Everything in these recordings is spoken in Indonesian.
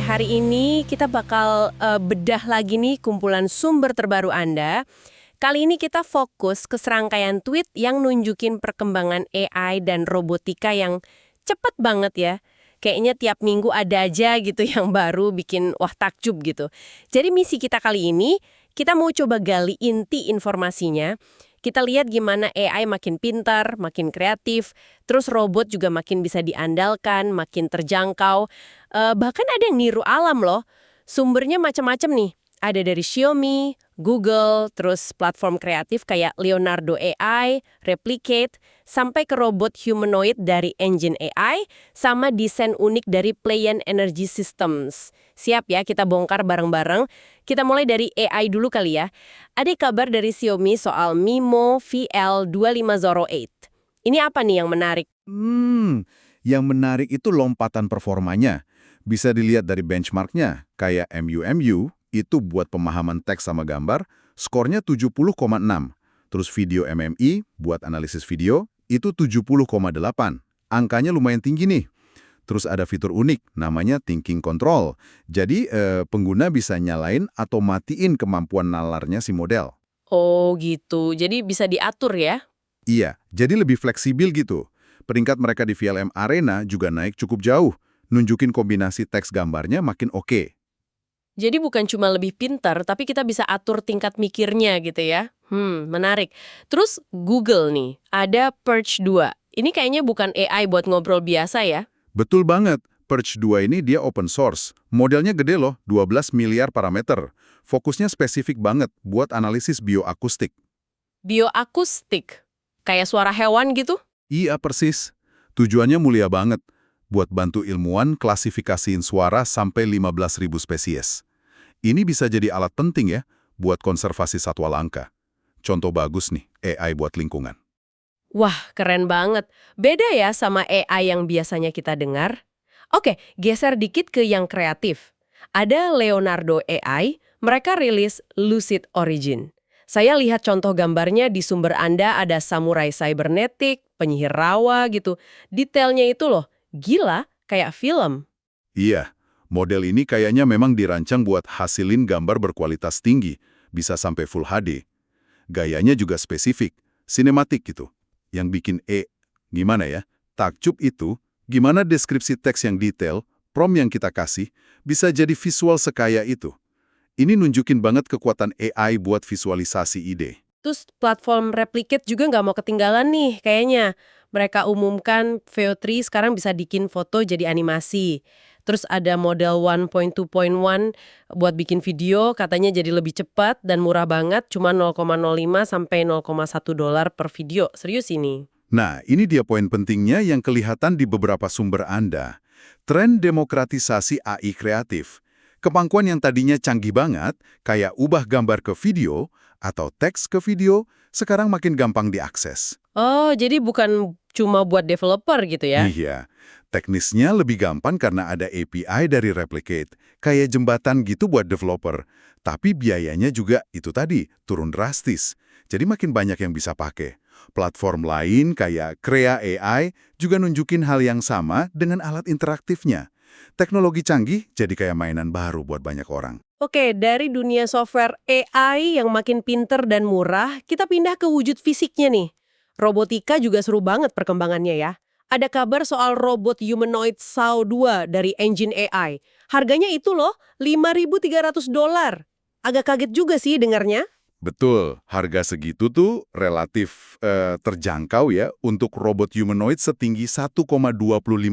hari ini kita bakal bedah lagi nih kumpulan sumber terbaru Anda. Kali ini kita fokus ke serangkaian tweet yang nunjukin perkembangan AI dan robotika yang cepet banget ya. Kayaknya tiap minggu ada aja gitu yang baru bikin wah takjub gitu. Jadi misi kita kali ini, kita mau coba gali inti informasinya. Kita lihat gimana AI makin pintar, makin kreatif, terus robot juga makin bisa diandalkan, makin terjangkau. Bahkan ada yang niru alam loh. Sumbernya macam-macam nih. Ada dari Xiaomi, Google, terus platform kreatif kayak Leonardo AI, Replicate, sampai ke robot humanoid dari Engine AI, sama desain unik dari Playan Energy Systems. Siap ya, kita bongkar bareng-bareng. Kita mulai dari AI dulu kali ya. Ada kabar dari Xiaomi soal MiMo VL2508. Ini apa nih yang menarik? Yang menarik itu lompatan performanya. Bisa dilihat dari benchmarknya, kayak MU itu buat pemahaman teks sama gambar, skornya 70,6. Terus video MMI buat analisis video, itu 70,8. Angkanya lumayan tinggi nih. Terus ada fitur unik, namanya Thinking Control. Jadi pengguna bisa nyalain atau matiin kemampuan nalarnya si model. Oh gitu, jadi bisa diatur ya? Iya, jadi lebih fleksibel gitu. Peringkat mereka di VLM Arena juga naik cukup jauh, nunjukin kombinasi teks gambarnya makin oke. Jadi bukan cuma lebih pintar, tapi kita bisa atur tingkat mikirnya gitu ya. Menarik. Terus Google nih, ada Perch 2. Ini kayaknya bukan AI buat ngobrol biasa ya? Betul banget, Perch 2 ini dia open source. Modelnya gede loh, 12 miliar parameter. Fokusnya spesifik banget buat analisis bioakustik. Bioakustik? Kayak suara hewan gitu? Iya persis. Tujuannya mulia banget, buat bantu ilmuwan klasifikasiin suara sampai 15.000 spesies. Ini bisa jadi alat penting ya, buat konservasi satwa langka. Contoh bagus nih, AI buat lingkungan. Wah, keren banget. Beda ya sama AI yang biasanya kita dengar. Oke, geser dikit ke yang kreatif. Ada Leonardo AI, mereka rilis Lucid Origin. Saya lihat contoh gambarnya di sumber Anda ada samurai cybernetic, penyihir rawa gitu. Detailnya itu loh, gila, kayak film. Iya, model ini kayaknya memang dirancang buat hasilin gambar berkualitas tinggi, bisa sampai Full HD. Gayanya juga spesifik, sinematik gitu. Yang bikin gimana ya, takjub itu, gimana deskripsi teks yang detail, prompt yang kita kasih, bisa jadi visual sekaya itu. Ini nunjukin banget kekuatan AI buat visualisasi ide. Terus platform Replicate juga nggak mau ketinggalan nih kayaknya. Mereka umumkan VO3 sekarang bisa bikin foto jadi animasi. Terus ada model 1.2.1 buat bikin video, katanya jadi lebih cepat dan murah banget, cuma 0,05 sampai 0,1 dolar per video. Serius ini. Nah, ini dia poin pentingnya yang kelihatan di beberapa sumber Anda. Tren demokratisasi AI kreatif. Kemampuan yang tadinya canggih banget, kayak ubah gambar ke video atau teks ke video, sekarang makin gampang diakses. Oh, jadi bukan cuma buat developer gitu ya? Iya, teknisnya lebih gampang karena ada API dari Replicate, kayak jembatan gitu buat developer. Tapi biayanya juga itu tadi, turun drastis. Jadi makin banyak yang bisa pakai. Platform lain kayak Krea AI juga nunjukin hal yang sama dengan alat interaktifnya. Teknologi canggih jadi kayak mainan baru buat banyak orang. Oke, dari dunia software AI yang makin pinter dan murah, kita pindah ke wujud fisiknya nih. Robotika juga seru banget perkembangannya ya. Ada kabar soal robot humanoid SAO 2 dari Engine AI. Harganya itu loh, 5.300 dolar. Agak kaget juga sih dengarnya. Betul, harga segitu tuh relatif terjangkau ya untuk robot humanoid setinggi 1,25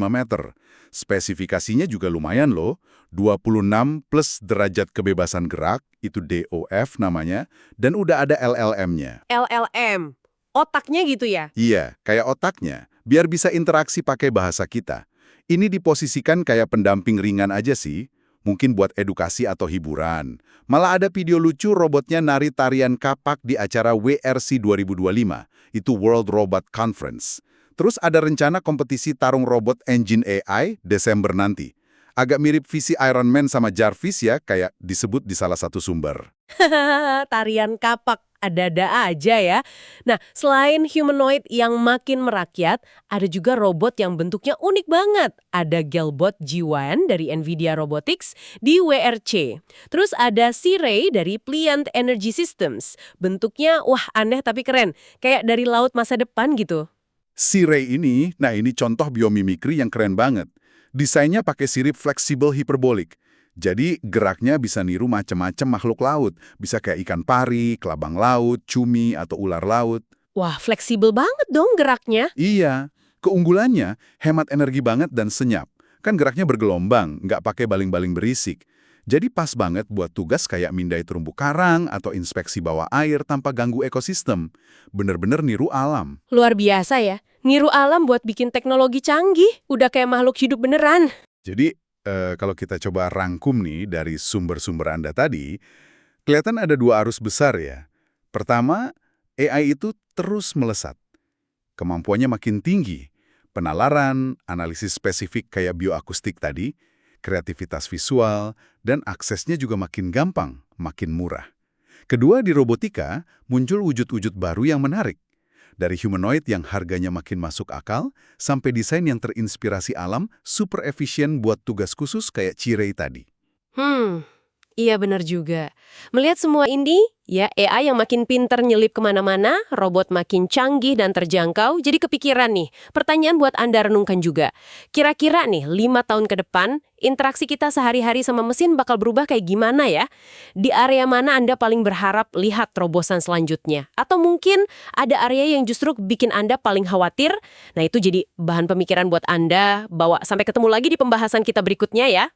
meter. Spesifikasinya juga lumayan loh, 26 plus derajat kebebasan gerak, itu DOF namanya, dan udah ada LLM-nya. LLM, otaknya gitu ya? Iya, kayak otaknya, biar bisa interaksi pakai bahasa kita. Ini diposisikan kayak pendamping ringan aja sih, mungkin buat edukasi atau hiburan. Malah ada video lucu robotnya nari tarian kapak di acara WRC 2025, itu World Robot Conference. Terus ada rencana kompetisi tarung robot Engine AI Desember nanti. Agak mirip visi Iron Man sama Jarvis ya, kayak disebut di salah satu sumber. Tarian kapak, ada-ada aja ya. Nah, selain humanoid yang makin merakyat, ada juga robot yang bentuknya unik banget. Ada Galbot G1 dari NVIDIA Robotics di WRC. Terus ada Sea-Ray dari Pliant Energy Systems. Bentuknya, wah aneh tapi keren. Kayak dari laut masa depan gitu. Sea-Ray ini, nah ini contoh biomimikri yang keren banget. Desainnya pakai sirip fleksibel hiperbolik. Jadi geraknya bisa niru macam-macam makhluk laut. Bisa kayak ikan pari, kelabang laut, cumi, atau ular laut. Wah, fleksibel banget dong geraknya. Iya, keunggulannya hemat energi banget dan senyap. Kan geraknya bergelombang, nggak pakai baling-baling berisik. Jadi pas banget buat tugas kayak mindai terumbu karang atau inspeksi bawah air tanpa ganggu ekosistem. Bener-bener niru alam. Luar biasa ya. Niru alam buat bikin teknologi canggih. Udah kayak makhluk hidup beneran. Jadi, kalau kita coba rangkum nih dari sumber-sumber Anda tadi, kelihatan ada dua arus besar ya. Pertama, AI itu terus melesat. Kemampuannya makin tinggi. Penalaran, analisis spesifik kayak bioakustik tadi, kreativitas visual, dan aksesnya juga makin gampang, makin murah. Kedua, di robotika, muncul wujud-wujud baru yang menarik. Dari humanoid yang harganya makin masuk akal, sampai desain yang terinspirasi alam, super efisien buat tugas khusus kayak Cirei tadi. Iya benar juga. Melihat semua ini, ya AI yang makin pinter nyelip kemana-mana, robot makin canggih dan terjangkau, jadi kepikiran nih, pertanyaan buat Anda renungkan juga. Kira-kira nih, 5 tahun ke depan, interaksi kita sehari-hari sama mesin bakal berubah kayak gimana ya? Di area mana Anda paling berharap lihat terobosan selanjutnya? Atau mungkin ada area yang justru bikin Anda paling khawatir? Nah itu jadi bahan pemikiran buat Anda, bawa sampai ketemu lagi di pembahasan kita berikutnya ya.